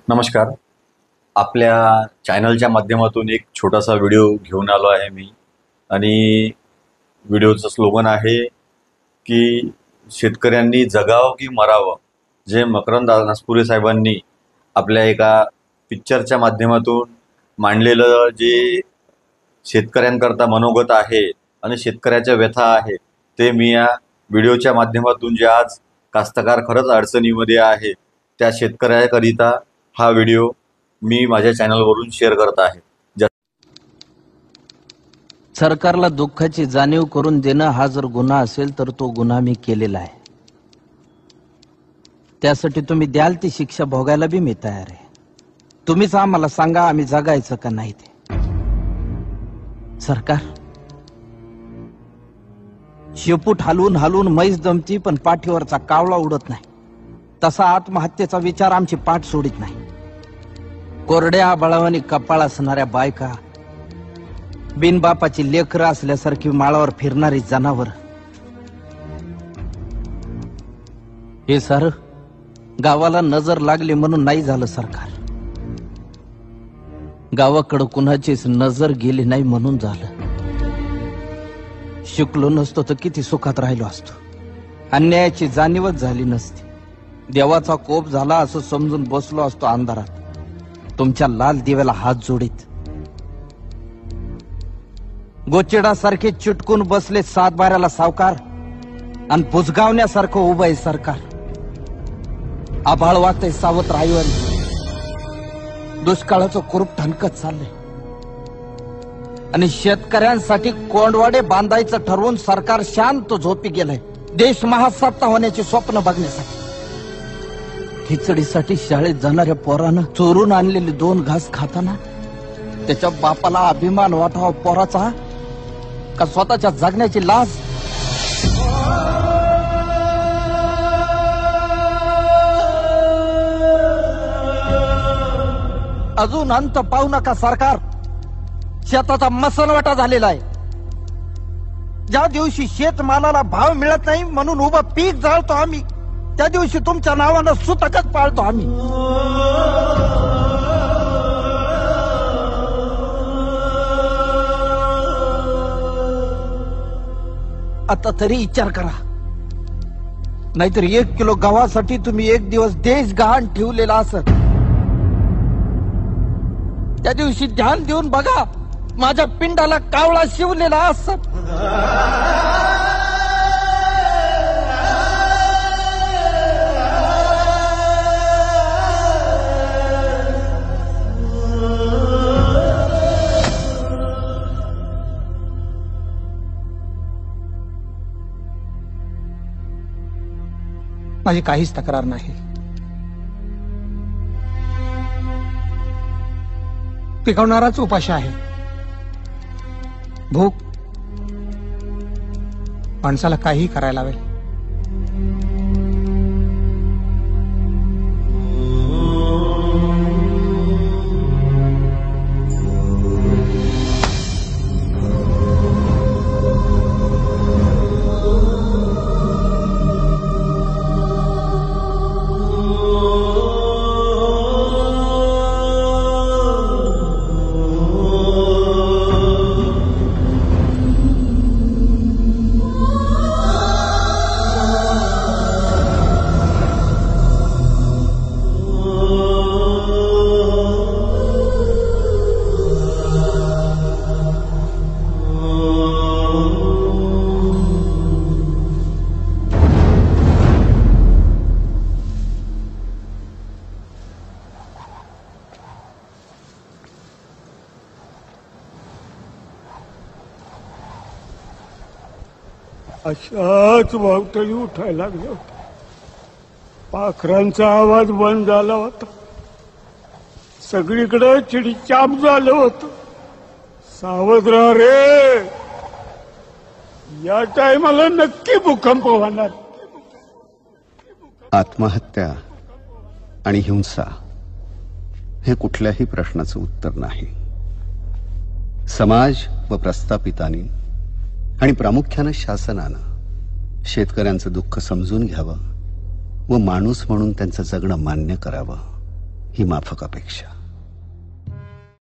नमस्कार. आपल्या चॅनलच्या माध्यमातून एक छोटासा व्हिडिओ घेऊन आलो आहे मी. आणि व्हिडिओचं स्लोगन आहे की शेतकऱ्यांनी जगावं की मरावं. जे मकरंद अनासपुरे साहेबांनी आपल्या एका पिक्चरच्या माध्यमातून मांडलेलं जे शेतकऱ्यांकरता मनोगत आहे आणि शेतकऱ्याच्या व्यथा आहे ते मी या व्हिडिओच्या माध्यमातून जे आज कास्तकार खरंच अडचणीमध्ये आहे त्या शेतकऱ्याकरिता हा व्हिडिओ मी माझ्या चॅनलवरून शेअर करत आहे. सरकारला दुःखाची जाणीव करून देणं हा जर गुन्हा असेल तर तो गुन्हा मी केलेला आहे. त्यासाठी तुम्ही द्याल ती शिक्षा भोगायला बी मी तयार आहे. तुम्हीच आम्हाला सांगा आम्ही जगायचं का नाही ते. सरकार शेपूट हलवून हलवून म्हैस दमती पण पाठीवरचा कावळा उडत नाही. तसा आत्महत्येचा विचार आमची पाठ सोडित नाही. कोरड्या बळावानी कपाळ असणाऱ्या बायका, बिनबापाची लेकरं असल्यासारखी माळावर फिरणारी जनावर, हे सारं गावाला नजर लागली म्हणून नाही झालं सरकार. गावाकडं कुणाचीच नजर गेली नाही म्हणून झालं. शिकलो नसतो तर किती सुखात राहिलो असतो. अन्यायाची जाणीवच झाली नसती. देवाचा कोप झाला असं समजून बसलो असतो अंधारात तुमच्या लाल दिव्याला हात जोडीत. गोचिडासारखे चिटकून बसले सातबाऱ्याला सावकार आणि बुजगावण्यासारखं उभं आहे सरकार. आभाळ वागतंय सावत्र आईवर, दुष्काळाचं कुरूप ठणकत चाललंय आणि शेतकऱ्यांसाठी कोंडवाडे बांधायचं ठरवून सरकार शांत झोपी गेलंय. देश महासत्ता होण्याचे स्वप्न बघण्यासाठी. खिचडीसाठी शाळेत जाणाऱ्या पोरानं चोरून आणलेले 2 घास खाताना त्याच्या बापाला अभिमान वाटावा पोराचा का स्वतःच्या जगण्याची लाज. अजून अंत पाहू नका सरकार. शेताचा मसनवाटा झालेला आहे. ज्या दिवशी शेतमालाला भाव मिळत नाही म्हणून उभं पीक जाळतो आम्ही, त्या दिवशी तुमच्या नावानं सुतकच पाळतो आम्ही. आता तरी विचार करा, नाहीतर 1 किलो गव्हासाठी तुम्ही 1 दिवस देश गहाण ठेवलेला असत. त्या दिवशी ध्यान देऊन बघा, माझ्या पिंडाला कावळा शिवलेला असत. माझी काहीच तक्रार नाही. पिकवणाराच उपाशी आहे. भूक माणसाला काही करायला लावेल. अशाच वावटळी उठायला लागल्या होत्या. पाखरांचा आवाज बंद झाला होता. सगळीकडे चिडीचाप झालं होतं. सावध राहा रे, या टायमाला नक्की भूकंप होणार. आत्महत्या आणि हिंसा हे कुठल्याही प्रश्नाचं उत्तर नाही. समाज व प्रस्थापितांनी आणि प्रामुख्यानं शासनानं शेतकऱ्यांचं दुःख समजून घ्यावं व माणूस म्हणून त्यांचं जगणं मान्य करावं ही माफक अपेक्षा.